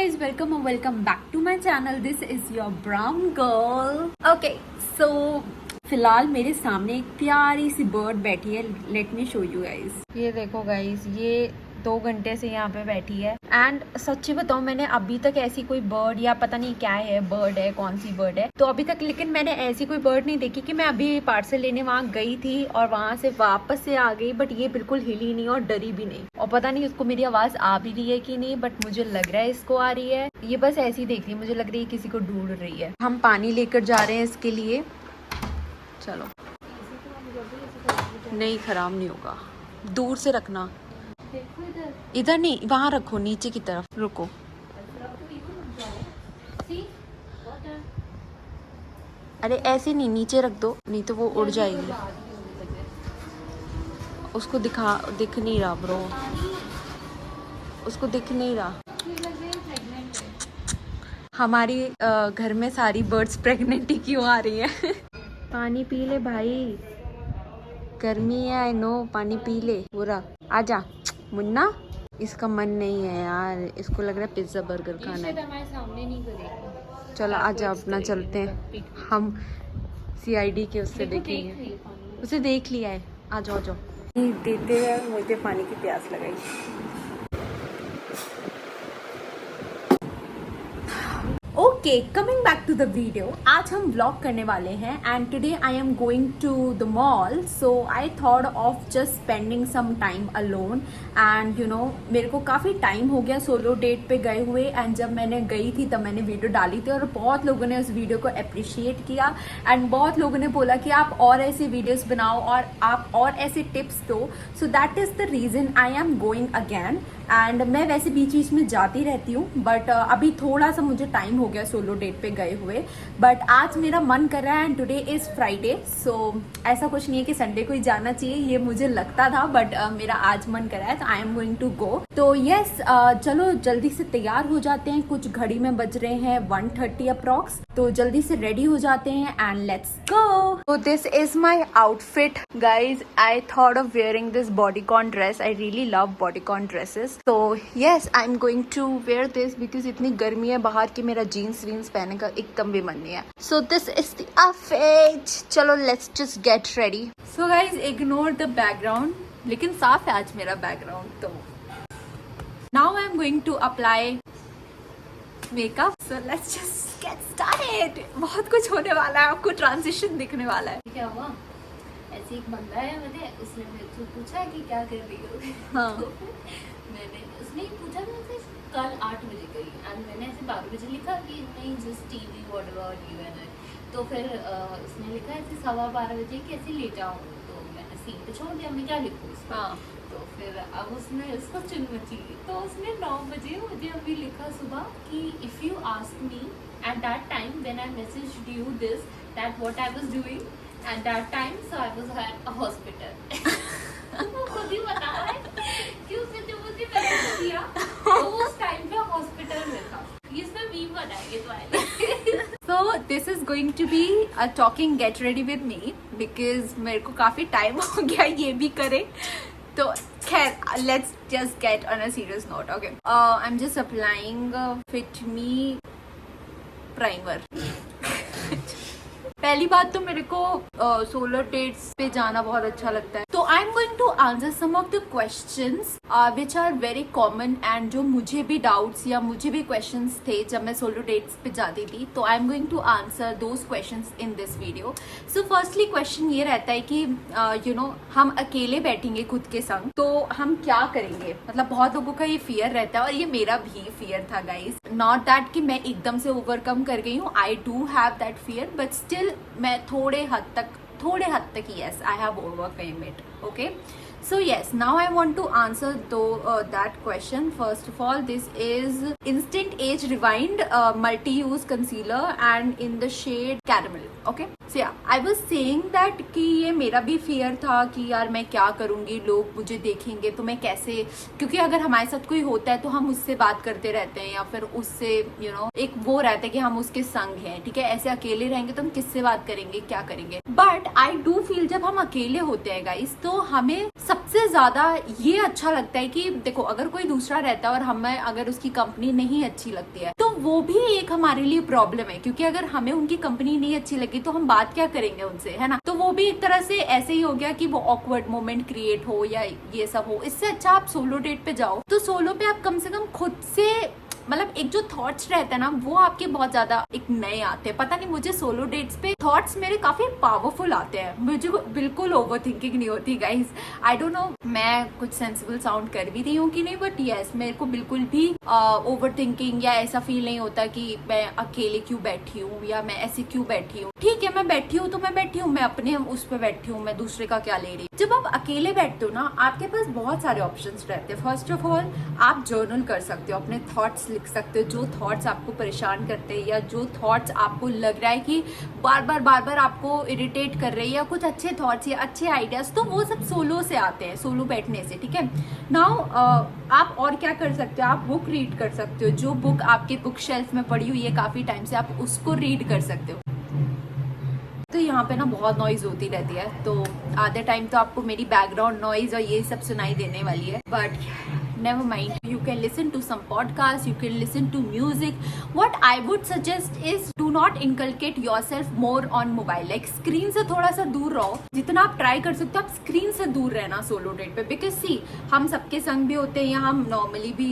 guys, welcome back to my channel. This is your brown girl. Okay, so फिलहाल मेरे सामने एक प्यारी सी बर्ड बैठी है. Let me show you guys. ये देखो गाइज, ये 2 घंटे से यहाँ पे बैठी है. एंड सच्ची बताऊँ, मैंने अभी तक ऐसी कोई बर्ड या पता नहीं क्या है, बर्ड है, कौन सी बर्ड है, तो अभी तक लेकिन मैंने ऐसी कोई बर्ड नहीं देखी कि मैं अभी पार्सल लेने वहाँ गई थी और वहाँ से वापस से आ गई, बट ये बिल्कुल हिली नहीं और डरी भी नहीं. और पता नहीं उसको मेरी आवाज आ भी रही है कि नहीं, बट मुझे लग रहा है इसको आ रही है. ये बस ऐसी ही देख रही है, मुझे लग रही है किसी को ढूंढ रही है. हम पानी लेकर जा रहे हैं इसके लिए. चलो, नहीं खराब नहीं होगा, दूर से रखना. इधर नहीं, वहाँ रखो, नीचे की तरफ. रुको, अरे ऐसे नहीं, नीचे रख दो, नहीं तो वो उड़ जाएगी. उसको दिख नहीं रहा ब्रो, उसको दिख नहीं रहा. हमारी घर में सारी बर्ड्स प्रेग्नेंट ही क्यों आ रही है. पानी पी ले भाई, गर्मी है. आई नो, पानी पी ले पूरा. आजा मुन्ना. इसका मन नहीं है यार, इसको लग रहा है पिज्जा बर्गर खाना है. सामने नहीं करेगी. चलो आजा, अपना चलते हैं. हम सीआईडी के उससे देखेंगे. उसे देख लिया है. आ जाओ जाओ. देते हैं, मुझे पानी की प्यास लगाई. Okay, coming back to the video. आज हम व्लॉग करने वाले हैं and today I am going to the mall. So I thought of just spending some time alone. And you know, मेरे को काफ़ी टाइम हो गया सोलो डेट पे गए हुए. एंड जब मैंने गई थी तब मैंने वीडियो डाली थी और बहुत लोगों ने उस वीडियो को अप्रिशिएट किया. एंड बहुत लोगों ने बोला कि आप और ऐसी वीडियोस बनाओ और आप और ऐसे टिप्स दो. सो that is the reason I am going again. And मैं वैसे बीच बीच में जाती रहती हूँ, बट अभी थोड़ा सा मुझे टाइम हो गया सोलो डेट पे गए हुए. बट आज मेरा मन कर रहा है एंड टुडे इज़ फ्राइडे. सो ऐसा कुछ नहीं है कि संडे को ही जाना चाहिए, ये मुझे लगता था, बट मेरा आज मन कर रहा है, तो I am going to go. तो येस, चलो जल्दी से तैयार हो जाते हैं. कुछ घड़ी में बज रहे हैं 1:30 अप्रॉक्स. तो जल्दी से रेडी हो जाते हैं एंड लेट्स गो. तो this is my outfit guys. I thought of wearing this bodycon dress. I really love bodycon dresses. तो yes, I am going to wear this because इतनी गर्मी है बाहर की, मेरा जीन्स वीन्स पहनने का एकदम भी मन नहीं है. So this is the outfit. चलो let's just get ready. So guys, ignore the background, लेकिन साफ है आज मेरा बैकग्राउंड. तो now I am going to apply makeup. So let's just get started. बहुत कुछ होने वाला है, आपको ट्रांजिशन दिखने वाला है. क्या हुआ? ऐसे एक बंदा है, मैंने उसने मेरे से पूछा कि क्या कर रही हो. हाँ. तो मैंने उसने पूछा मुझसे कल 8 बजे करी एंड मैंने ऐसे 12 बजे लिखा कि नहीं just TV whatever you and. तो फिर उसने लिखा ऐसे 12:15 बजे कैसे ले जाऊँ. तो मैंने सीन पे छोड़ दिया, मैं क्या लिखूँ उसमें. हाँ. तो फिर अब उसने उसको चुन मची. तो उसने 9 बजे मुझे अभी लिखा सुबह कि if you ask me at that time when I messaged you this that what I was doing at that time, so I was at a hospital. वो खुद ही बता रहा है कि उसने जो मुझे मैसेज किया तो उस टाइम पे हॉस्पिटल में था. इसमें मीम बनाएंगे तो आएगा. So this is going to be a talking get ready with me because मेरे को काफी टाइम हो गया ये भी करे. तो खैर, let's just get on a serious note. Okay, I'm just applying Fit Me primer. पहली बात तो मेरे को सोलर डेट्स पे जाना बहुत अच्छा लगता है. तो I am going to answer some of the questions which are very common and जो मुझे भी डाउट्स या मुझे भी क्वेश्चंस थे जब मैं सोलो डेट्स पे जाती थी. तो I am going to answer those questions in this video. So firstly question ये रहता है कि यू नो, हम अकेले बैठेंगे खुद के संग तो हम क्या करेंगे. मतलब बहुत लोगों का ये फियर रहता है और ये मेरा भी फियर था गाइज. नॉट दैट कि मैं एकदम से ओवरकम कर गई हूँ. I do have that fear, but still मैं थोड़े हद तक yes, I have overcome it. Okay, so yes, now I want to answer that question. First of all, this is Instant Age Rewind multi-use concealer and in the shade caramel. Okay, so yeah, I was saying that कि ये मेरा भी fear था कि यार मैं क्या करूँगी, लोग मुझे देखेंगे तो मैं कैसे, क्योंकि अगर हमारे साथ कोई होता है तो हम उससे बात करते रहते हैं या फिर उससे you know, एक वो रहता है कि हम उसके संग हैं. ठीक है, ऐसे अकेले रहेंगे तो हम किससे बात करेंगे, क्या करेंगे. बट आई डू फील जब हम अकेले होते हैं गाइस तो हमें सबसे उससे ज्यादा ये अच्छा लगता है कि देखो अगर कोई दूसरा रहता है और हमें अगर उसकी कंपनी नहीं अच्छी लगती है तो वो भी एक हमारे लिए प्रॉब्लम है, क्योंकि अगर हमें उनकी कंपनी नहीं अच्छी लगी तो हम बात क्या करेंगे उनसे, है ना। तो वो भी एक तरह से ऐसे ही हो गया कि वो ऑकवर्ड मोमेंट क्रिएट हो या ये सब हो। इससे अच्छा आप सोलो डेट पे जाओ, तो सोलो पे आप कम से कम खुद से मतलब एक जो थॉट्स रहते हैं ना वो आपके बहुत ज्यादा एक नए आते हैं। पता नहीं मुझे सोलो डेट्स पे थॉट्स मेरे काफी पावरफुल आते हैं, मुझे बिल्कुल ओवर थिंकिंग नहीं होती गाइस। आई डोंट नो मैं कुछ सेंसिबल साउंड कर भी रही हूँ कि नहीं, बट यस मेरे को बिल्कुल भी ओवर थिंकिंग या ऐसा फील नहीं होता कि मैं अकेले क्यों बैठी हूँ या मैं ऐसे क्यों बैठी हूँ। ठीक है मैं बैठी हूँ तो मैं बैठी हूँ, मैं अपने उस पर बैठी हूँ, मैं दूसरे का क्या ले रही हूँ। जब आप अकेले बैठते हो ना आपके पास बहुत सारे ऑप्शंस रहते हैं। फर्स्ट ऑफ ऑल आप जर्नल कर सकते हो, अपने थॉट्स लिख सकते हो, जो थॉट्स आपको परेशान करते हैं या जो थॉट्स आपको लग रहा है कि बार बार आपको इरिटेट कर रहे हैं, या कुछ अच्छे थॉट्स या अच्छे आइडियाज, तो वो सब सोलो से आते हैं, सोलो बैठने से। ठीक है नाउ आप और क्या कर सकते हो, आप बुक रीड कर सकते हो। जो बुक आपके बुक शेल्फ में पड़ी हुई है काफी टाइम से आप उसको रीड कर सकते हो। तो यहाँ पे ना बहुत नॉइज होती रहती है, तो आधे टाइम तो आपको मेरी बैकग्राउंड नॉइज और ये सब सुनाई देने वाली है, but never mind, you can listen to some podcasts, you can listen to music. What I would suggest is do not inculcate yourself more on mobile, like screen से थोड़ा सा दूर रहो, जितना आप ट्राई कर सकते हो आप स्क्रीन से दूर रहना सोलो डेट पे। बिकॉज सी हम सबके संग भी होते हैं या हम नॉर्मली भी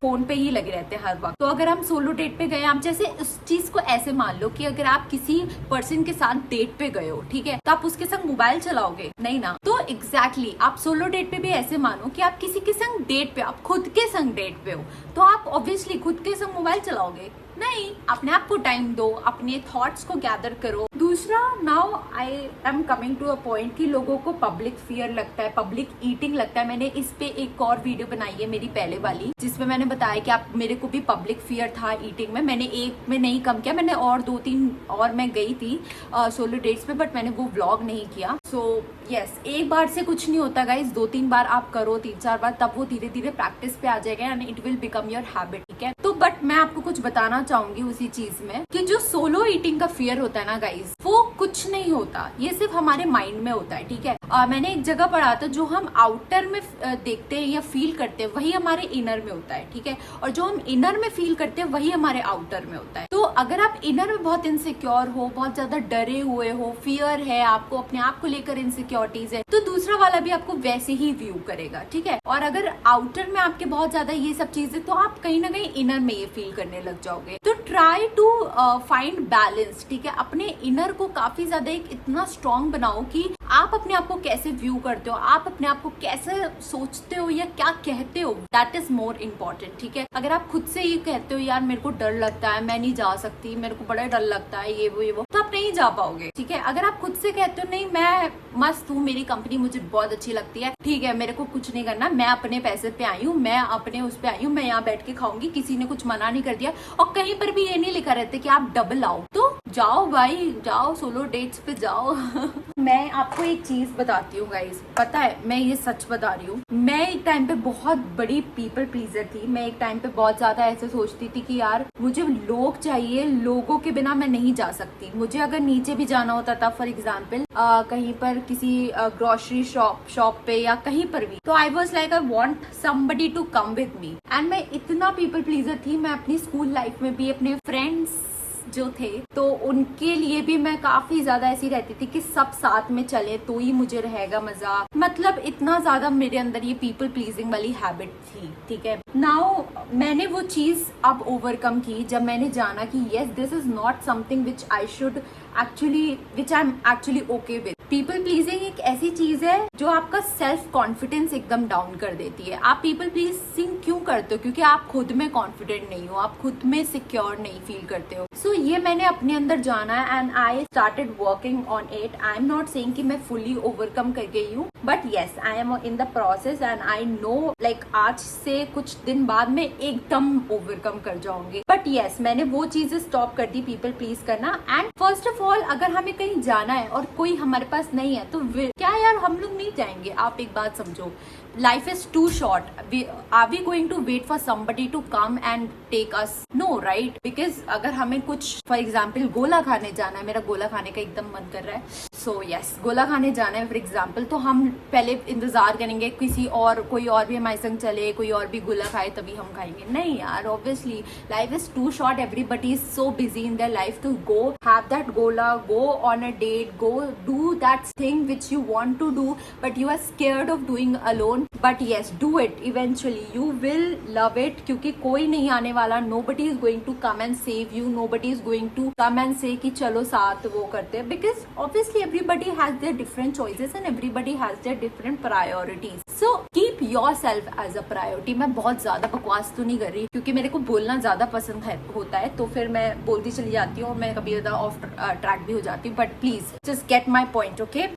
फोन पे ही लगे रहते हैं हर वक्त। तो अगर हम सोलो डेट पे गए, आप जैसे उस चीज को ऐसे मान लो कि अगर आप किसी पर्सन के साथ डेट पे गए हो, ठीक है, तो आप उसके संग मोबाइल चलाओगे नहीं ना। तो एग्जैक्टली आप सोलो डेट पे भी ऐसे मानो कि आप किसी के संग डेट पे, आप खुद के संग डेट पे हो, तो आप ऑब्वियसली खुद के संग मोबाइल चलाओगे नहीं। अपने आप को टाइम दो, अपने थॉट्स को गैदर करो। दूसरा, now I am coming to a point कि लोगों को पब्लिक फियर लगता है, पब्लिक ईटिंग लगता है। मैंने इस पे एक और वीडियो बनाई है मेरी पहले वाली, जिसमें मैंने बताया कि आप मेरे को भी पब्लिक फियर था ईटिंग में। मैंने एक में नहीं कम किया, मैंने और 2-3 और मैं गई थी सोलो डेट्स में, बट मैंने वो व्लॉग नहीं किया। सो यस, एक बार से कुछ नहीं होता गाइज, 2-3 बार आप करो, 3-4 बार, तब वो धीरे धीरे प्रैक्टिस पे आ जाएगा and it will become your habit. ठीक है, तो बट मैं आपको कुछ बताना चाहूंगी उसी चीज में कि जो सोलो ईटिंग का फियर होता है ना गाइज, वो कुछ नहीं होता, ये सिर्फ हमारे माइंड में होता है। ठीक है, मैंने एक जगह पढ़ा था जो हम आउटर में देखते हैं या फील करते हैं वही हमारे इनर में होता है। ठीक है, और जो हम इनर में फील करते हैं वही हमारे आउटर में होता है। तो अगर आप इनर में बहुत इनसिक्योर हो, बहुत ज्यादा डरे हुए हो, फियर है आपको, अपने आप को लेकर इनसिक्योरिटीज है, तो दूसरा वाला भी आपको वैसे ही व्यू करेगा। ठीक है, और अगर आउटर में आपके बहुत ज्यादा ये सब चीजें, तो आप कहीं ना कहीं इनर में ये फील करने लग जाओगे। तो ट्राई टू फाइंड बैलेंस। ठीक है, अपने इनर को काफी ज्यादा एक इतना स्ट्रॉन्ग बनाओ कि आप अपने आप को कैसे व्यू करते हो, आप अपने आप को कैसे सोचते हो या क्या कहते हो, दैट इज मोर इम्पोर्टेंट। ठीक है, अगर आप खुद से ये कहते हो यार मेरे को डर लगता है, मैं नहीं जा सकती, मेरे को बड़ा डर लगता है, ये वो, तो आप नहीं जा पाओगे। ठीक है, अगर आप खुद से कहते हो नहीं मैं मस्त हूँ, मेरी कंपनी मुझे बहुत अच्छी लगती है, ठीक है, मेरे को कुछ नहीं करना, मैं अपने पैसे पे आई हूँ, मैं अपने उस पे आई हूँ, मैं यहाँ बैठ के खाऊंगी, किसी ने कुछ मना नहीं कर दिया, और कहीं पर भी ये नहीं लिखा रहता कि आप डबल आओ, तो जाओ भाई जाओ, सोलो डेट्स पे जाओ। मैं आपको एक चीज बताती हूँ गाइस, पता है मैं ये सच बता रही हूँ, मैं एक टाइम पे बहुत बड़ी पीपल प्लीजर थी। मैं एक टाइम पे बहुत ज्यादा ऐसे सोचती थी कि यार मुझे लोग चाहिए, लोगों के बिना मैं नहीं जा सकती। मुझे अगर नीचे भी जाना होता था, फॉर एग्जाम्पल कहीं पर किसी ग्रोसरी शॉप पे या कहीं पर भी, तो I was like I want somebody to come with me. And मैं इतना पीपल प्लीजर थी, मैं अपनी स्कूल लाइफ में भी अपने फ्रेंड्स जो थे तो उनके लिए भी मैं काफी ज्यादा ऐसी रहती थी कि सब साथ में चले तो ही मुझे रहेगा मजा। मतलब इतना ज्यादा मेरे अंदर ये पीपल प्लीजिंग वाली हैबिट थी। ठीक है, नाउ मैंने वो चीज अब ओवरकम की जब मैंने जाना कि yes this is not something which I am actually okay with. People pleasing एक ऐसी चीज है जो आपका सेल्फ कॉन्फिडेंस एकदम डाउन कर देती है। आप पीपल प्लीजिंग क्यों करते हो? क्योंकि आप खुद में कॉन्फिडेंट नहीं हो, आप खुद में सिक्योर नहीं फील करते हो। सो ये मैंने अपने अंदर जाना है and I started working on it. I am not saying कि मैं फुली ओवरकम कर गई हूँ, but yes I am in the process and I know like आज से कुछ दिन बाद में एकदम ओवरकम कर जाऊंगी। बट येस मैंने वो चीजें स्टॉप कर दी, पीपल प्लीज करना। एंड फर्स्ट ऑफ ऑल अगर हमें कहीं जाना है और कोई हमारे पास नहीं है तो क्या यार हम लोग नहीं जाएंगे? आप एक बात समझो, life is too short. Are we going to wait for somebody to come and take us? No, right? Because अगर हमें कुछ for example गोला खाने जाना है, मेरा गोला खाने का एकदम मन कर रहा है, so yes, गोला खाने जाना है for example, तो हम पहले इंतजार करेंगे किसी और, कोई और भी हमारे संग चले, कोई और भी गोला खाए तभी हम खाएंगे? नहीं यार, obviously life is too short. Everybody is so busy in their life to go have that gola, go on a date, go do that thing which you want to do but you are scared of doing alone. But yes, do it eventually. You will love it क्योंकि कोई नहीं आने वाला. Nobody is going to come and save you. Nobody is going to come and say कि चलो साथ वो करते हैं, because obviously everybody has their different choices and everybody has their different priorities. So keep yourself as a priority. मैं बहुत ज्यादा बकवास तो नहीं कर रही क्योंकि मेरे को बोलना ज्यादा पसंद होता है, तो फिर मैं बोलती चली जाती हूँ और मैं कभी ज़्यादा ऑफ ट्रैक भी हो जाती हूँ. But please just get my point, okay?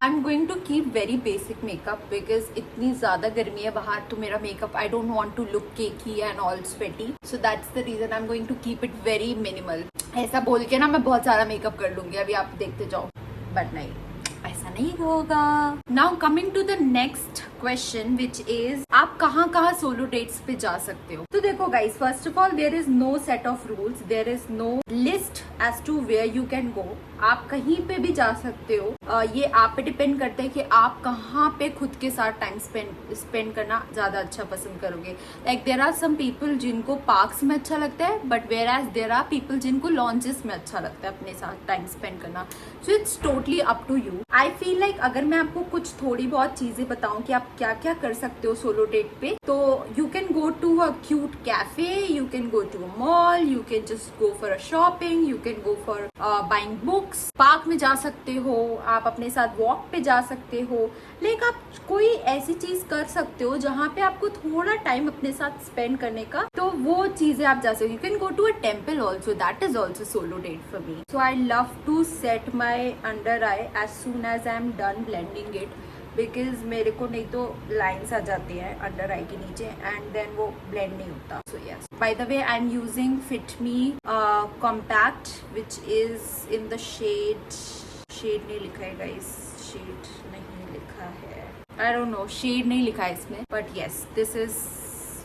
I'm going to keep very basic makeup because इतनी ज़्यादा गर्मी है बाहर, तो मेरा makeup I don't want to look cakey and all sweaty, so that's the reason I'm going to keep it very minimal. ऐसा बोल के ना मैं बहुत सारा makeup कर लूँगी, अभी आप देखते जाओ, but नहीं, ऐसा नहीं होगा. Now coming to the next question which is आप कहाँ कहाँ सोलो डेट्स पे जा सकते हो? तो देखो guys, first of all there is no set of rules, there is no list as to where you can go. आप कहीं पे भी जा सकते हो. ये आप पे डिपेंड करता है कि आप कहाँ पे खुद के साथ टाइम स्पेंड करना ज्यादा अच्छा पसंद करोगे. Like there are some people जिनको पार्क्स में अच्छा लगता है, but where as there are people जिनको लॉन्चेस में अच्छा लगता है अपने साथ टाइम स्पेंड करना. So it's totally up to you. I feel like अगर मैं आपको कुछ थोड़ी बहुत चीजें बताऊं कि आप क्या क्या कर सकते हो सोलो डेट पे, तो you can go to a cute cafe, you can go to a mall, you can just go for a shopping, you can go for buying books, park में जा सकते हो, आप अपने साथ वॉक पे जा सकते हो. लाइक आप कोई ऐसी चीज कर सकते हो जहाँ पे आपको थोड़ा टाइम अपने साथ स्पेंड करने का, तो वो चीजें आप जा सकते हो. You can go to a temple also, that is also solo date for me. So I love to set my under eye as soon as I am done blending it, because मेरे को नहीं तो lines आ जाती है under आई के नीचे and then वो blend नहीं होता. So yes, by the way I am using Fit Me compact which is in the shade नहीं लिखा है गाइस, शेड नहीं लिखा है, आई डोंट नो, शेड नहीं लिखा है इसमें, but yes this is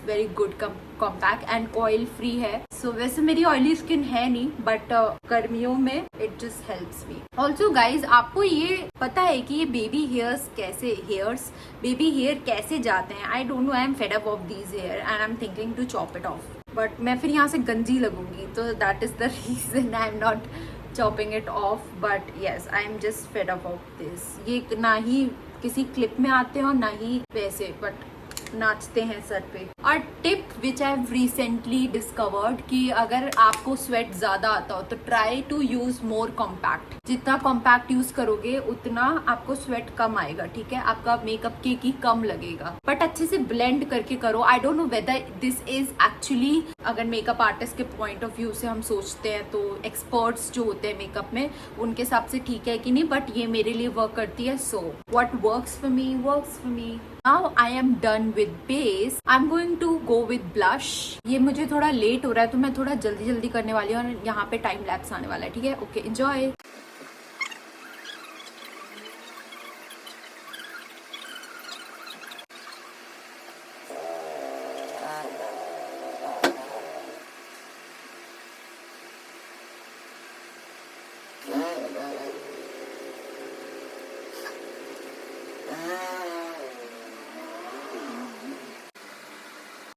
very good compact and oil free है. सो वैसे मेरी ऑयली स्किन है नहीं, बट गर्मियों में it just helps me. Also guys, आपको ये पता है कि ये बेबी हेयर कैसे जाते हैं? I don't know, I am fed up of these hair and I am thinking to chop it off, but मैं फिर यहाँ से गंजी लगूंगी, तो that is the reason I am not chopping it off. But yes, I am just fed up of this. ये ना ही किसी क्लिप में आते हैं और ना ही वैसे, बट नाचते हैं सर पे. और tip which I have recently discovered कि अगर आपको स्वेट ज्यादा आता हो तो try to use more compact. जितना कॉम्पैक्ट यूज करोगे उतना आपको स्वेट कम आएगा, ठीक है? आपका मेकअप केकी कम लगेगा, बट अच्छे से ब्लेंड करके करो. आई don't know whether this is actually, अगर मेकअप आर्टिस्ट के पॉइंट ऑफ व्यू से हम सोचते हैं तो एक्सपर्ट्स जो होते हैं मेकअप में उनके हिसाब से ठीक है कि नहीं, बट ये मेरे लिए वर्क करती है. So what works for me works for me. Now I am done with base. I'm going to go with blush. ये मुझे थोड़ा लेट हो रहा है तो मैं थोड़ा जल्दी करने वाली हूँ और यहाँ पे टाइम लैप्स आने वाला है, ठीक है? Okay, enjoy.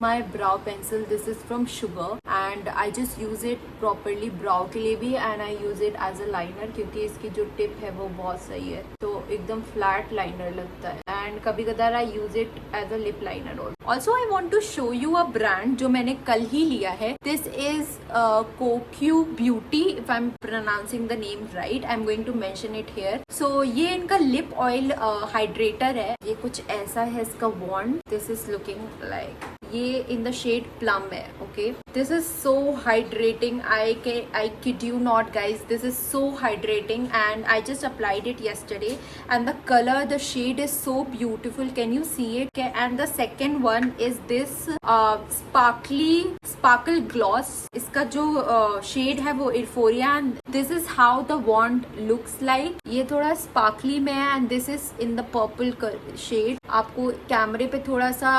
My brow pencil, this is from Sugar and I just use it properly brow के लिए भी and I use it as a liner क्योंकि इसकी जो टिप है वो बहुत सही है, तो एकदम फ्लैट लाइनर लगता है. एंड कभी कदार I use it as a lip liner also. I want to show you a brand जो मैंने कल ही लिया है. This is Kokyu Beauty, if I'm pronouncing the name right. I'm going to mention it here. So ये इनका lip oil hydrator है. ये कुछ ऐसा है इसका वॉन्ड. This is looking like, ये इन द शेड प्लम है. Okay, this is so hydrating. I kid you not guys, this is so hydrating and I just applied it yesterday and the color, the shade is so beautiful. Can you see it? Okay, and the second one is this sparkle gloss. इसका जो shade है वो Euphoria and this is how the wand looks like. ये थोड़ा sparkly में है and this is in the purple shade. आपको कैमरे पे थोड़ा सा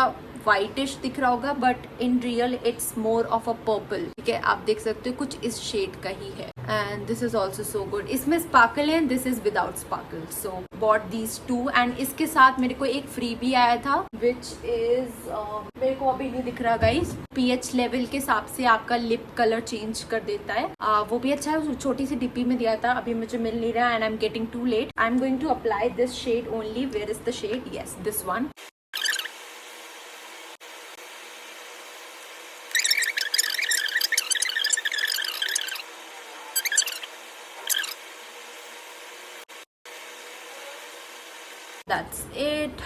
व्हाइटिश दिख रहा होगा but in real it's more of a purple. ठीक है, आप देख सकते हो कुछ इस शेड का ही है. And this is also so good. इसमें स्पार्कल है, this is without sparkle. So bot these two and इसके साथ मेरे को एक फ्री भी आया था विच इज मेरे को अभी नहीं दिख रहा गाइस. pH लेवल के हिसाब से आपका लिप कलर चेंज कर देता है. वो भी अच्छा है. छोटी सी डिब्बी में दिया था, अभी मुझे मिल नहीं रहा and I am getting too late. I am going to apply this shade only. Where is the shade? Yes, this one. That's it.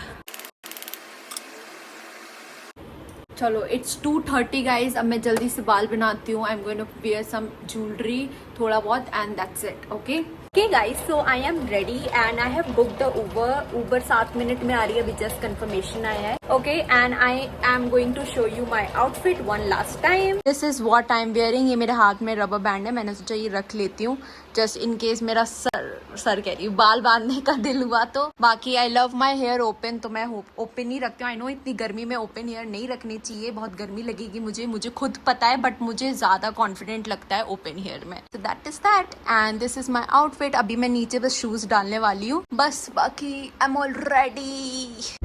चलो, it's 2:30 guys. अब मैं जल्दी से बाल बनाती हूँ. I'm going to wear some jewelry थोड़ा बहुत and that's it. Okay? Okay guys, so I am ready and I have booked the Uber. Uber 7 minute में आ रही है, अभी just confirmation आया है. Okay, and I am going to show you my outfit one last time. This is what I am wearing. ये मेरे हाथ में रबर बैंड है, मैंने सोचा ये रख लेती हूँ जस्ट इन केस मेरा सर कह रही हूँ बाल बांधने का दिल हुआ तो. बाकी I love my hair open, तो मैं ओपन ही रखती हूँ. आई नो इतनी गर्मी में ओपन हेयर नहीं रखनी चाहिए, बहुत गर्मी लगेगी मुझे खुद पता है, बट मुझे ज्यादा कॉन्फिडेंट लगता है ओपन हेयर में. So that is that and this is my outfit. अभी मैं नीचे बस शूज डालने वाली हूँ बस, बाकी I am all ready.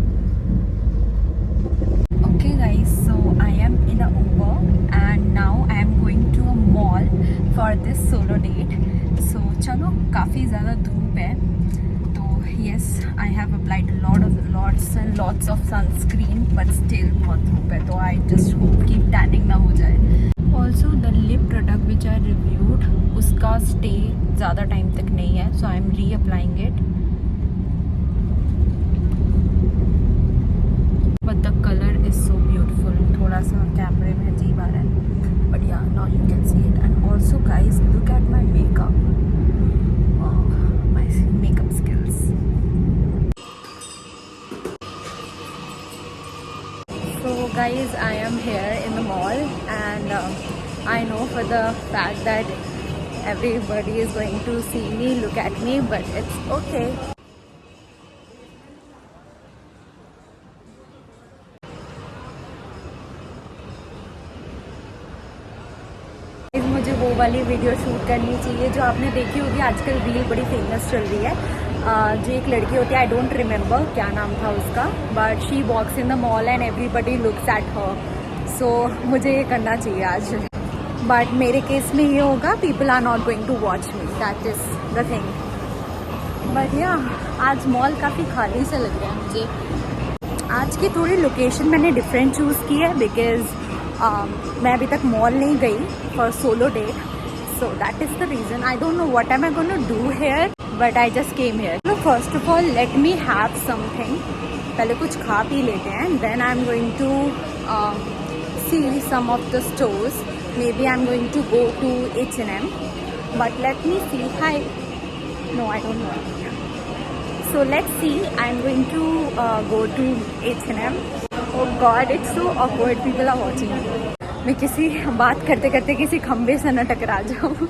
Okay guys, so I am in a Uber and now I am going to a mall for this solo date. So चलो, काफ़ी ज़्यादा धूप है तो yes, I have applied lots of sunscreen but still बहुत धूप है तो I just hope कि tanning ना हो जाए. Also the lip product which I reviewed उसका stay ज़्यादा टाइम तक नहीं है, so I am reapplying it. But the color is so beautiful. थोड़ा सा कैमरे में अजीब आ रहा है but yeah, now you can see it. And also guys, look at my makeup. Wow, my makeup skills. So guys, I am here in the mall and I know for the fact that everybody is going to see me, look at me, but it's okay. मुझे वो वाली video shoot करनी चाहिए जो आपने देखी होगी, आजकल रील बड़ी फेमस चल रही है. जो एक लड़की होती है, आई डोंट रिमेम्बर क्या नाम था उसका, but she walks in the mall and everybody looks at her. So मुझे ये करना चाहिए आज, बट मेरे केस में ये होगा people are not going to watch me, that is the thing. But yeah आज मॉल काफ़ी खाली से लग रहा है मुझे. आज की थोड़ी लोकेशन मैंने डिफरेंट चूज़ की है बिकॉज मैं अभी तक मॉल नहीं गई for solo date, so that is the reason. I don't know what am I gonna do here but I just came here. First of all let me have something. पहले कुछ खा पी लेते हैं, then I am going to see some of the stores. Maybe I am going to go to H&M, but let me see. Hi, no I don't know. So let's see. I'm going to go to H&M. Oh God, it's so awkward. People are watching. मैं किसी बात करते करते किसी खंबे से न टकरा जाऊँ.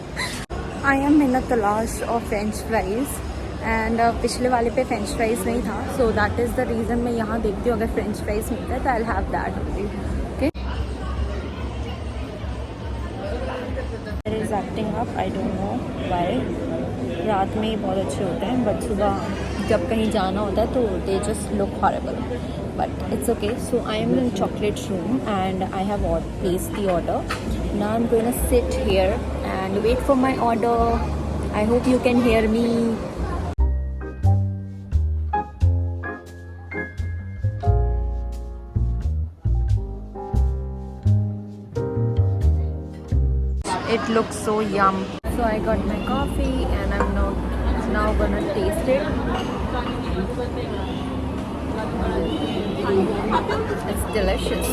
I am in a तलाश of French fries and पिछले वाले पे French fries नहीं था, so that is the reason मैं यहाँ देखती हूँ. अगर French fries मिलता है तो I'll have that only. Okay. It is acting up. I don't know why. रात में ही बहुत अच्छे होते हैं बट सुबह जब कहीं जाना होता है तो they just look horrible, but it's okay. So I am in Chocolate Room and I have placed the order. Now I am going to sit here and wait for my order. I hope you can hear me. It looks so yum. So I got my coffee and I'm now gonna taste it. It's delicious.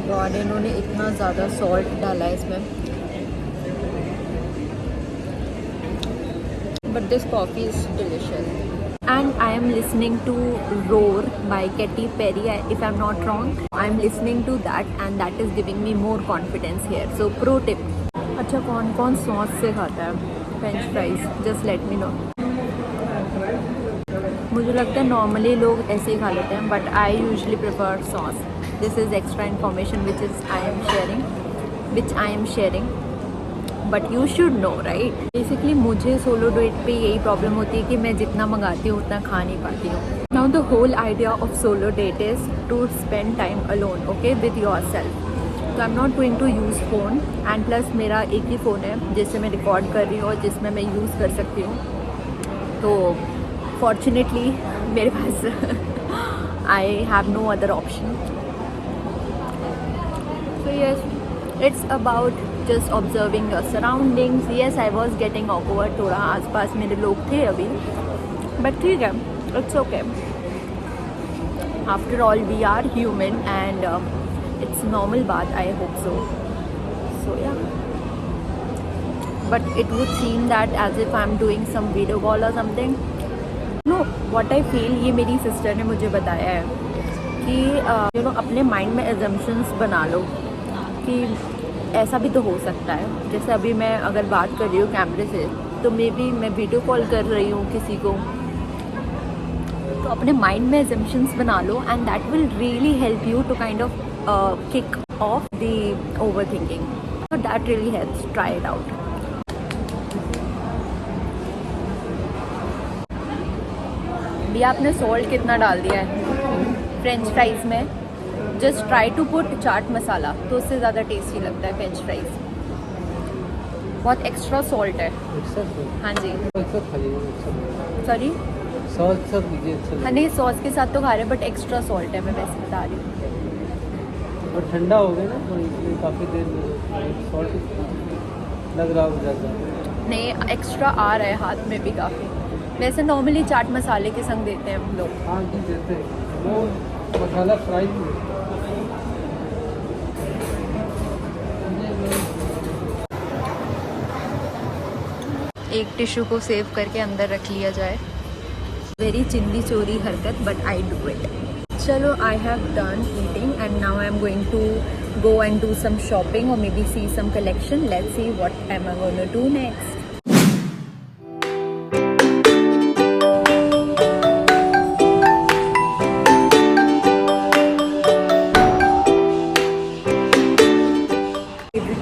God, इन्होंने इतना ज़्यादा salt डाला है इसमें. But this coffee is delicious. And I am listening to Roar by Katy Perry, if I'm not wrong. I'm listening to that and that is giving me more confidence here. So pro tip. अच्छा, कौन कौन sauce से खाता है French fries? Just let me know. मुझे लगता है normally लोग ऐसे ही खा लेते हैं, but I usually prefer sauce. This is extra information which I am sharing but you should know, right? Basically मुझे सोलो डेट पे यही प्रॉब्लम होती है कि मैं जितना मंगाती हूँ उतना खा नहीं पाती हूँ. Now the whole idea of solo date is to spend time alone, okay, with yourself. तो I am not going to use phone and plus मेरा एक ही फ़ोन है जिससे मैं रिकॉर्ड कर रही हूँ और जिसमें मैं यूज़ कर सकती हूँ. तो फॉर्चुनेटली मेरे पास I have no other option. So yes, it's about just observing your surroundings. Yes, I was getting awkward. थोड़ा आसपास मेरे लोग थे अभी, but ठीक है, it's okay. After all, we are human and it's normal बात. I hope so. So yeah. But it would seem that as if I'm doing some video call or something. No, what I feel, ये मेरी sister ने मुझे बताया है कि अपने mind में assumptions बना लो कि ऐसा भी तो हो सकता है. जैसे अभी मैं अगर बात कर रही हूँ कैमरे से, तो मे बी मैं वीडियो कॉल कर रही हूँ किसी को, तो अपने माइंड में assumptions बना लो and that will really help you to kind of kick off the overthinking. So that really helps. Try it out. भी आपने सॉल्ट कितना डाल दिया है फ्रेंच फ्राइज़ में? Just try to put chaat masala, तो उससे ज़्यादा टेस्टी लगता है फ्रेंच फ्राइज़. बहुत एक्स्ट्रा सॉल्ट है. हाँ जी, सॉरी, हाँ नहीं, सॉस के साथ तो खा रहे, बट एक्स्ट्रा सॉल्ट है, मैं वैसे बता रही हूँ. और ठंडा हो गया ना, तो इसलिए काफ़ी देर सॉल्ट लग रहा हो जाता है. नहीं, एक्स्ट्रा आ रहा है हाथ में भी काफ़ी. वैसे नॉर्मली चाट मसाले के संग देते हैं हम लोग. हाँ जी, देते हैं वो मसाला फ्राई भी. एक टिश्यू को सेव करके अंदर रख लिया जाए. वेरी चिंदी चोरी हरकत, बट आई डू इट. चलो, I have done eating and now I am going to go and do some shopping or maybe see some collection. Let's see what am I going to do next.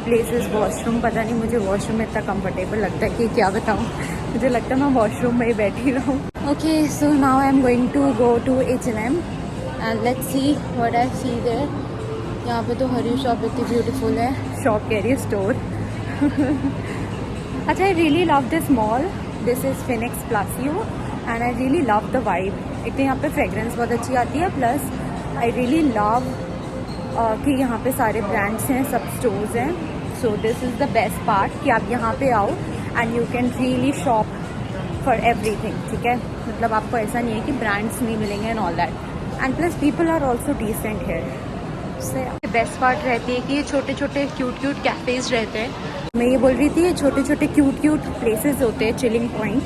Places washroom. पता नहीं मुझे washroom में इतना comfortable लगता है कि क्या बताऊँ. मुझे लगता है मैं वॉशरूम में ही बैठी रहूँ. Okay, so now I am going to go to H&M and let's see what I see there. यहाँ पे तो हरी शॉप इतनी ब्यूटीफुल है. शॉप कह रही है, स्टोर. अच्छा, I really love this mall. This is Phoenix Palassio and I really love the vibe. एक तो यहाँ पे फ्रेगरेंस बहुत अच्छी आती है, प्लस आई रियली लव कि यहाँ पे सारे ब्रांड्स हैं, सब स्टोर्स हैं. So this is the best part कि आप यहाँ पे आओ and you can really shop for everything. ठीक है, मतलब आपको ऐसा नहीं है कि ब्रांड्स नहीं मिलेंगे and all that. And plus people are also decent here. से बेस्ट पार्ट रहती है कि ये छोटे छोटे क्यूट कैफ़ेज़ रहते हैं. मैं ये बोल रही थी, ये छोटे छोटे क्यूट प्लेसेस होते हैं, चिलिंग पॉइंट,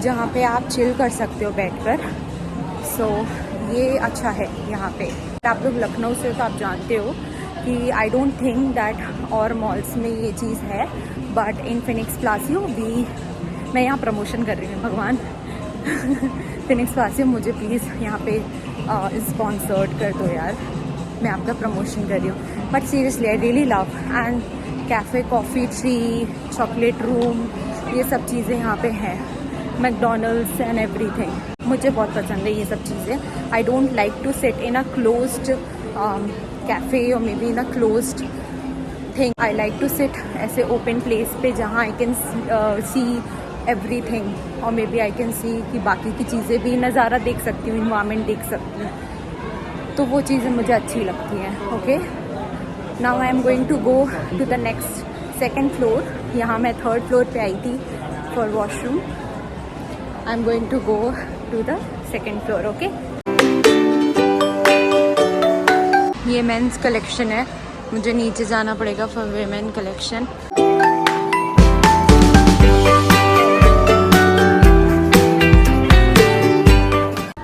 जहाँ पे आप चिल कर सकते हो बैठकर. सो ये अच्छा है यहाँ पे. आप लोग लखनऊ से तो आप जानते हो कि आई डोंट थिंक दैट और मॉल्स में ये चीज़ है, बट इन फिनिक्स प्लासियो भी. मैं यहाँ प्रमोशन कर रही हूँ, भगवान. फिनिक्स प्लासियो मुझे प्लीज़ यहाँ पे स्पॉन्सर्ड कर दो यार. मैं आपका प्रमोशन कर रही हूँ, but seriously I really love. And cafe, coffee tree, chocolate room, ये सब चीज़ें यहाँ पे हैं. McDonald's and everything. मुझे बहुत पसंद है ये सब चीज़ें. I don't like to sit in a closed cafe और maybe in a closed thing. I like to sit ऐसे ओपन प्लेस पे जहाँ आई कैन सी एवरीथिंग और maybe I can see कि बाकी की चीज़ें भी नज़ारा देख सकती हूँ, इन्वायरमेंट देख सकती हूँ. तो वो चीज़ें मुझे अच्छी लगती हैं. Okay, now I am going to go to the next second floor. यहाँ मैं थर्ड फ्लोर पे आई थी for washroom. I am going to go to the second floor. Okay, ये मेंस कलेक्शन है. मुझे नीचे जाना पड़ेगा फॉर वीमेन कलेक्शन.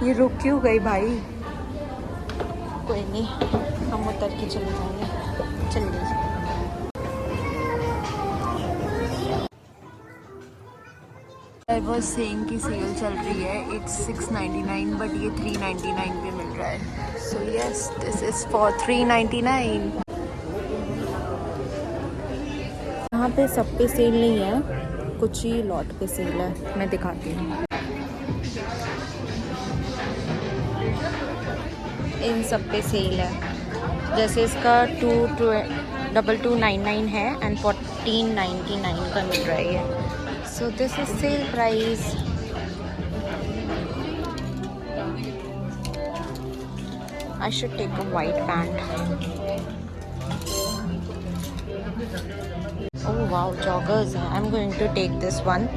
ये रुक क्यों गई भाई? कोई नहीं, हम उतर के चले जाएंगे. चल गई. आई वॉज सेइंग कि सेल चल रही है. इट्स 699 बट ये 399 पे मिल रहा है. So yes, this is for 399. यहाँ पे सब पे सेल नहीं है, कुछ ही लॉट पे सेल है. मैं दिखाती हूँ. इन सब पे सेल है. जैसे इसका 2299 है एंड 1499 का मिल रहा है. So this is sale price. I should take a white pant. Oh wow, joggers हैं. I am going to take this one.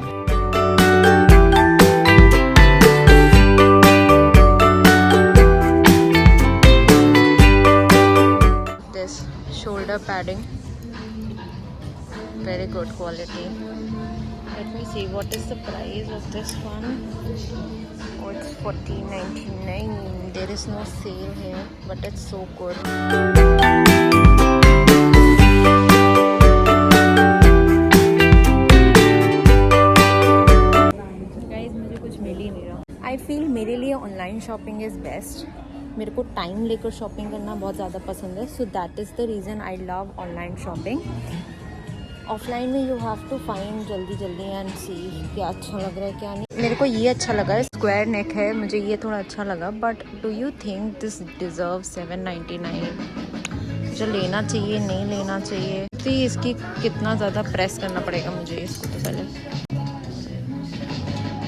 Shoulder padding, very good quality. Let me see what is the price of this one. Oh, it's 14.99. There is no sale here, but it's so good. Guys, मुझे कुछ मिल ही नहीं रहा. I feel मेरे लिए online shopping is best. मेरे को time लेकर shopping करना बहुत ज़्यादा पसंद है. सो that is the reason I love online shopping. Offline में यू हैव टू फाइंड जल्दी जल्दी एंड सी क्या अच्छा लग रहा है क्या नहीं. मेरे को ये अच्छा लगा है, स्क्वायर नेक है, मुझे ये थोड़ा अच्छा लगा. But do you think this deserve 799? मुझे लेना चाहिए, नहीं लेना चाहिए? तो इसकी कितना ज़्यादा प्रेस करना पड़ेगा मुझे इसको तो पहले.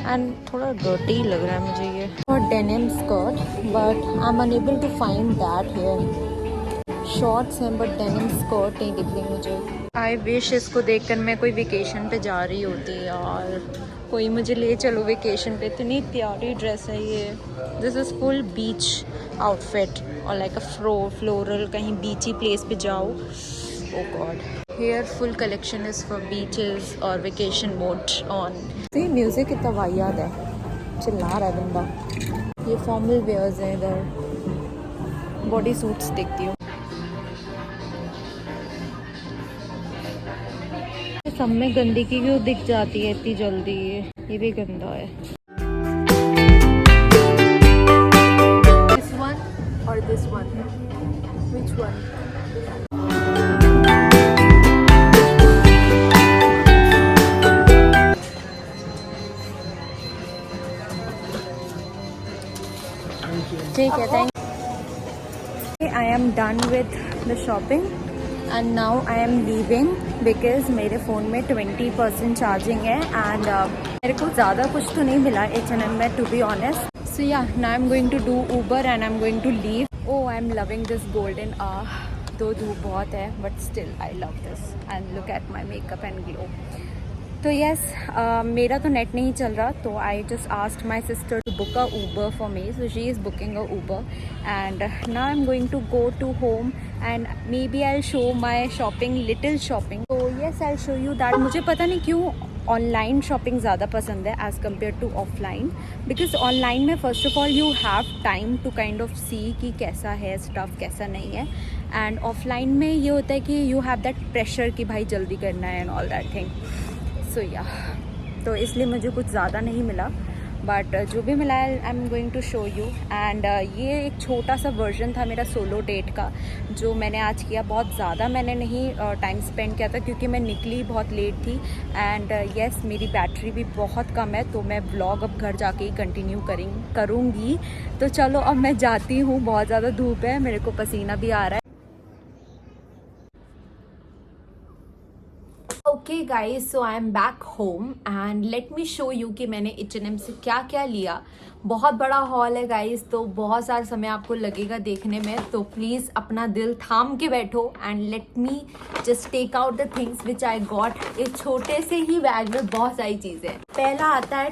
एंड थोड़ा डर्टी लग रहा है मुझे ये. और denim skirt, but I am unable to find that here. Shorts हैं बट डेनिम स्कर्ट नहीं दिख रही मुझे. आई विश इसको देखकर मैं कोई वेकेशन पे जा रही होती और कोई मुझे ले चलो वेकेशन पे. इतनी प्यारी ड्रेस है ये. This is full beach outfit और लाइक अ फ्लोरल. कहीं बीची प्लेस पे जाओ. Oh god, here full collection is for beaches और वेकेशन मोड ऑन. तो ये म्यूज़िक कितना वाहियात है, चिल्ला रहा है बंदा. ये फॉर्मल वेयर्स हैं. इधर बॉडी सूट्स देखती हूँ. सब में गंदगी क्यों दिख जाती है इतनी जल्दी? ये भी गंदा है. This one or this one? Which one? ठीक है, thank. I am done with the shopping and now I am leaving because मेरे फ़ोन में 20% चार्जिंग है. एंड मेरे को ज़्यादा कुछ तो नहीं मिला H&M में, to be honest. So yeah, now I am going to do Uber and I am going to leave. Oh, I am loving this golden though धूप बहुत है but still I love this. And look at my makeup and glow. तो yes, मेरा तो net नहीं चल रहा, तो I just asked my sister to book a Uber for me. So she is booking a Uber and now I am going to go to home and maybe I show my shopping, little shopping. तो yes, I show you that. मुझे पता नहीं क्यों online shopping ज़्यादा पसंद है as compare to offline. Because online में first of all you have time to kind of see कि कैसा है स्टफ़, कैसा नहीं है. एंड ऑफलाइन में ये होता है कि यू हैव दैट प्रेशर कि भाई जल्दी करना है एंड ऑल दैट थिंग. सो या, तो इसलिए मुझे कुछ ज़्यादा नहीं मिला. बट जो भी मिला है I am going to show you. And ये एक छोटा सा वर्जन था मेरा सोलो डेट का जो मैंने आज किया। बहुत ज़्यादा मैंने नहीं टाइम स्पेंड किया था क्योंकि मैं निकली बहुत लेट थी। एंड येस मेरी बैटरी भी बहुत कम है, तो मैं व्लॉग अब घर जाके ही कंटिन्यू करूँगी। तो चलो अब मैं जाती हूँ, बहुत ज़्यादा धूप है, मेरे को पसीना भी आ रहा है। Okay guys, so I am back home and let me show you कि मैंने H&M से क्या क्या लिया। बहुत बड़ा हॉल है गाइज, तो बहुत सारा समय आपको लगेगा देखने में, तो प्लीज़ अपना दिल थाम के बैठो and let me just take out the things which I got. एक छोटे से ही बैग में बहुत सारी चीज़ें। पहला आता है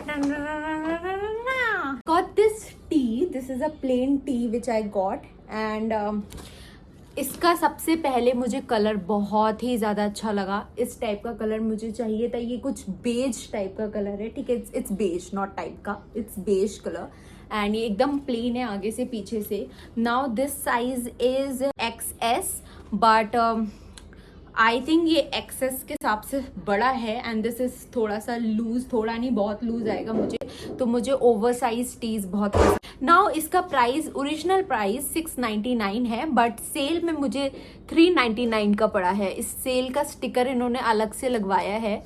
got this tee, this is a plain tee which I got. And इसका सबसे पहले मुझे कलर बहुत ही ज़्यादा अच्छा लगा। इस टाइप का कलर मुझे चाहिए था, ये कुछ बेज टाइप का कलर है, ठीक है, इट्स बेज नॉट टाइप का, इट्स बेज कलर। एंड ये एकदम प्लेन है आगे से पीछे से। Now this size is XS but I think ये XS के हिसाब से बड़ा है एंड दिस इज थोड़ा सा लूज, थोड़ा नहीं बहुत लूज आएगा मुझे, तो मुझे ओवर साइज टीज बहुत पसंद। नाउ इसका प्राइस, ओरिजिनल प्राइस 699 है बट सेल में मुझे 399 का पड़ा है। इस सेल का स्टिकर इन्होंने अलग से लगवाया है,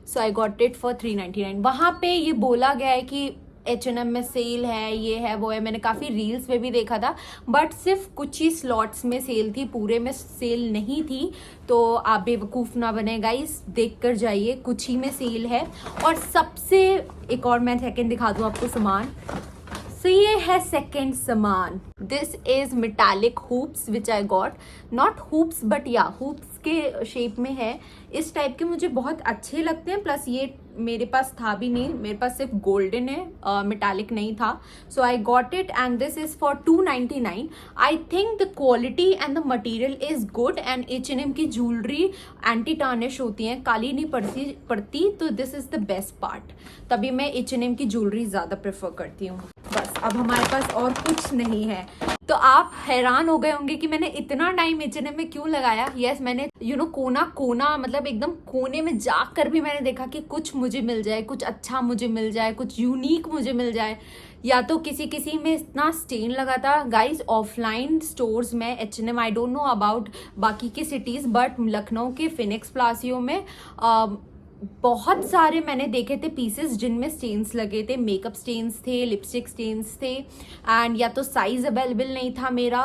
सो आई गॉट इट फॉर 399। वहाँ पे ये बोला गया है कि H&M में सेल है, ये है वो है, मैंने काफ़ी रील्स में भी देखा था बट सिर्फ कुछ ही स्लॉट्स में सेल थी, पूरे में सेल नहीं थी। तो आप बेवकूफ़ ना बने गाइस, देख कर जाइए, कुछ ही में सेल है। और सबसे एक और मैं सेकंड दिखा दूँ आपको सामान। सो ये है सेकंड सामान, this is metallic hoops which I got, not hoops but या हुप्स के शेप में है। इस टाइप के मुझे बहुत अच्छे लगते हैं, प्लस ये मेरे पास था भी नहीं, मेरे पास सिर्फ गोल्डन है, मेटालिक नहीं था, so I got it and this is for 299। I think the quality and the material is good and H&M की ज्वेलरी एंटी टार्निश होती हैं, काली नहीं पड़ती, तो this is the best part. तभी मैं H&M की ज्वेलरी ज़्यादा प्रेफर करती हूँ। बस अब हमारे पास और कुछ नहीं है। तो आप हैरान हो गए होंगे कि मैंने इतना टाइम H&M में क्यों लगाया। यस मैंने कोना मतलब एकदम कोने में जाकर भी मैंने देखा कि कुछ मुझे मिल जाए, कुछ अच्छा मुझे मिल जाए, कुछ यूनिक मुझे मिल जाए। या तो किसी में इतना स्टेन लगा था गाइज ऑफलाइन स्टोर्स में H&M, I don't know about बाकी के सिटीज़ बट लखनऊ के फिनिक्स प्लासियो में बहुत सारे मैंने देखे थे पीसेस जिनमें स्टेन्स लगे थे, मेकअप स्टेन्स थे, लिपस्टिक स्टेन्स थे एंड या तो साइज़ अवेलेबल नहीं था मेरा।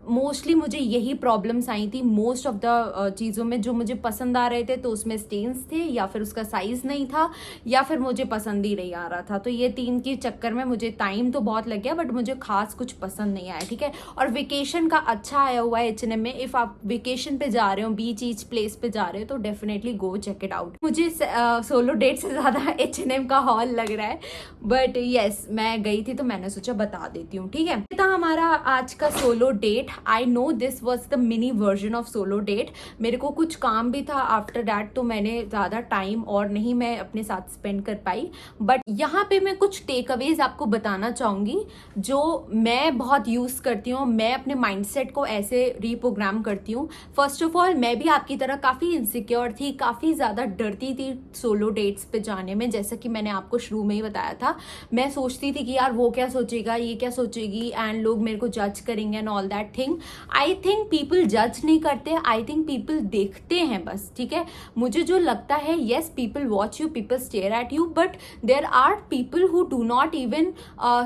मोस्टली मुझे यही प्रॉब्लम्स आई थी मोस्ट ऑफ द चीज़ों में, जो मुझे पसंद आ रहे थे तो उसमें स्टेन्स थे या फिर उसका साइज़ नहीं था या फिर मुझे पसंद ही नहीं आ रहा था। तो ये तीन के चक्कर में मुझे टाइम तो बहुत लग गया बट मुझे खास कुछ पसंद नहीं आया, ठीक है। और वेकेशन का अच्छा आया हुआ है H&M में, इफ़ आप वेकेशन पे जा रहे हो, बीच प्लेस पे जा रहे हो तो definitely go check it out. मुझे सोलो डेट से ज़्यादा H&M का हॉल लग रहा है बट यस मैं गई थी तो मैंने सोचा बता देती हूँ, ठीक है। तो हमारा आज का solo date, I know this was the mini version of solo date. मेरे को कुछ काम भी था आफ्टर डैट, तो मैंने ज़्यादा टाइम और नहीं मैं अपने साथ स्पेंड कर पाई। बट यहाँ पे मैं कुछ टेक अवेज आपको बताना चाहूँगी जो मैं बहुत यूज़ करती हूँ। मैं अपने माइंडसेट को ऐसे रीप्रोग्राम करती हूँ। फर्स्ट ऑफ ऑल मैं भी आपकी तरह काफ़ी इनसिक्योर थी, काफ़ी ज़्यादा डरती थी सोलो डेट्स पे जाने में। जैसा कि मैंने आपको शुरू में ही बताया था, मैं सोचती थी कि यार वो क्या सोचेगा, ये क्या सोचेगी एंड लोग मेरे को जज करेंगे and all that thing. I think people जज नहीं करते, आई थिंक पीपल देखते हैं बस, ठीक है। मुझे जो लगता है yes people watch you, people stare at you but there are people who do not even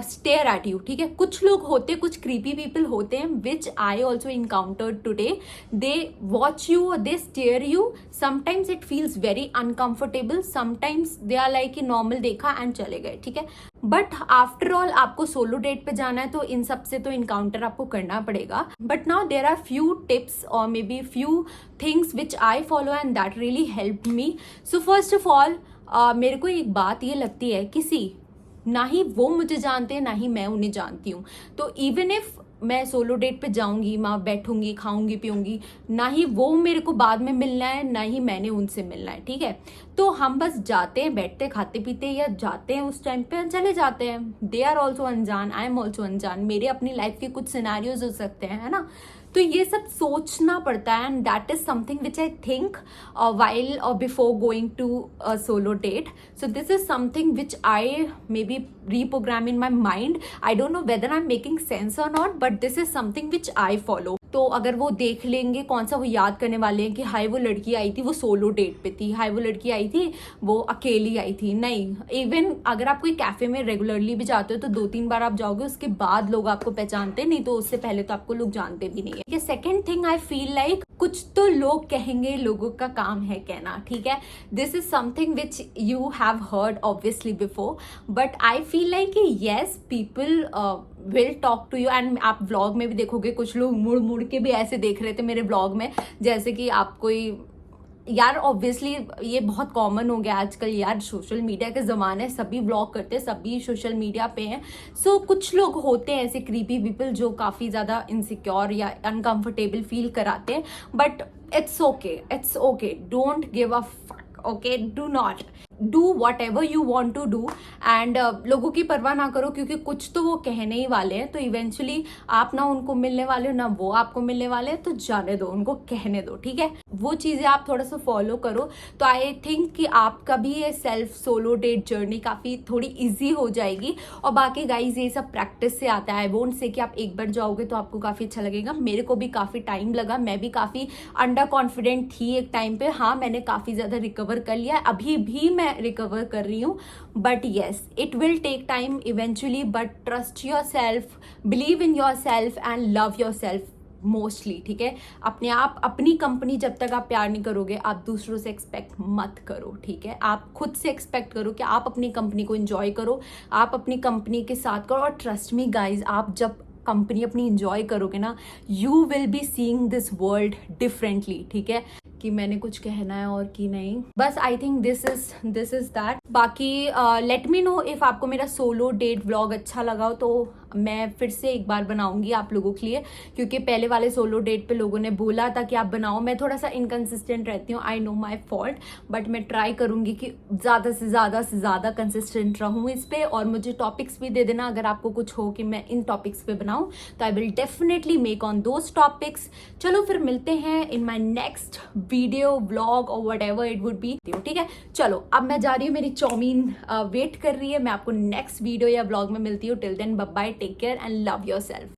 stare at you, ठीक है। कुछ लोग होते, कुछ क्रीपी पीपल होते हैं which I also encountered today. They watch you, they stare you, sometimes it feels very uncomfortable, sometimes they are like कि normal देखा एंड चले गए, ठीक है। बट आफ्टर ऑल आपको सोलो डेट पे जाना है तो इन सब से तो इनकाउंटर आपको करना पड़ेगा। But now there are few tips और maybe few things which I follow and that really help me. So first of all मेरे को एक बात ये लगती है, किसी ना ही वो मुझे जानते हैं ना ही मैं उन्हें जानती हूँ, तो इवन इफ मैं सोलो डेट पे जाऊंगी, वहाँ बैठूंगी, खाऊंगी पीऊंगी, ना ही वो मेरे को बाद में मिलना है ना ही मैंने उनसे मिलना है, ठीक है। तो हम बस जाते हैं, बैठते खाते पीते या जाते हैं, उस टाइम पे चले जाते हैं। दे आर ऑल्सो अनजान, आई एम ऑल्सो अनजान, मेरे अपनी लाइफ के कुछ सिनेरियोज हो सकते हैं, है ना। तो तो ये सब सोचना पड़ता है and that is something which I think while before going to solo date. So this is something which I may be reprogram in my mind. I don't know whether I'm making sense or not, but this is something which I follow. तो अगर वो देख लेंगे कौन सा वो याद करने वाले हैं कि हाय वो लड़की आई थी वो सोलो डेट पे थी, हाय वो लड़की आई थी वो अकेली आई थी. नहीं, इवन अगर आप कोई कैफे में रेगुलरली भी जाते हो तो 2-3 बार आप जाओगे, उसके बाद लोग आपको पहचानते, नहीं तो उससे पहले तो आपको लोग जानते भी नहीं है. Second thing I feel like कुछ तो लोग कहेंगे, लोगों का काम है कहना, ठीक है. This is something which you have heard obviously before, but I feel like yes people will talk to you. And आप व्लॉग में भी देखोगे कुछ लोग मुड़ मुड़ के भी ऐसे देख रहे थे मेरे व्लॉग में, जैसे कि आप कोई यार ऑब्वियसली ये बहुत कॉमन हो गया आजकल यार, सोशल मीडिया के ज़माने है, सभी व्लॉग करते हैं, सभी सोशल मीडिया पे हैं. सो कुछ लोग होते हैं ऐसे क्रीपी पीपल जो काफ़ी ज़्यादा इनसिक्योर या अनकंफर्टेबल फील कराते हैं. But it's okay, don't give a fuck, okay, do not do whatever you want to do. And लोगों की परवाह ना करो, क्योंकि कुछ तो वो कहने ही वाले हैं. तो इवेंचुअली आप ना उनको मिलने वाले हो ना वो आपको मिलने वाले हैं, तो जाने दो, उनको कहने दो, ठीक है. वो चीज़ें आप थोड़ा सा फॉलो करो तो आई थिंक कि आपका भी ये सेल्फ सोलो डेट जर्नी काफ़ी थोड़ी ईजी हो जाएगी. और बाकी गाइज ये सब प्रैक्टिस से आता है. आई वोंट से कि आप एक बार जाओगे तो आपको काफ़ी अच्छा लगेगा. मेरे को भी काफ़ी टाइम लगा, मैं भी काफ़ी अंडर कॉन्फिडेंट थी एक टाइम पे. हाँ, मैंने काफ़ी ज़्यादा रिकवर कर लिया, अभी भी मैं रिकवर कर रही हूँ. But yes, it will take time eventually, but trust yourself, believe in yourself and love yourself mostly, ठीक है. अपने आप, अपनी कंपनी जब तक आप प्यार नहीं करोगे, आप दूसरों से एक्सपेक्ट मत करो, ठीक है. आप खुद से एक्सपेक्ट करो कि आप अपनी कंपनी को एंजॉय करो, आप अपनी कंपनी के साथ करो. और ट्रस्ट मी गाइज, आप जब कंपनी अपनी इंजॉय करोगे ना, you will be seeing this world differently, ठीक है. कि मैंने कुछ कहना है और कि नहीं, बस I think this is that. बाकी लेट मी नो इफ आपको मेरा सोलो डेट व्लॉग अच्छा लगा हो, तो मैं फिर से एक बार बनाऊंगी आप लोगों के लिए, क्योंकि पहले वाले सोलो डेट पे लोगों ने बोला था कि आप बनाओ. मैं थोड़ा सा इनकंसिस्टेंट रहती हूँ, I know my fault, but मैं ट्राई करूंगी कि ज़्यादा से ज़्यादा कंसिस्टेंट रहूँ इस पे. और मुझे टॉपिक्स भी दे देना अगर आपको कुछ हो कि मैं इन टॉपिक्स पे बनाऊँ, तो I will definitely make on those topics. चलो फिर मिलते हैं इन माई नेक्स्ट वीडियो, व्लॉग और what ever it would be, ठीक है. चलो अब मैं जा रही हूँ, मेरी चाउमीन वेट कर रही है. मैं आपको नेक्स्ट वीडियो या व्लॉग में मिलती हूँ. Till then bye bye, take care and love yourself.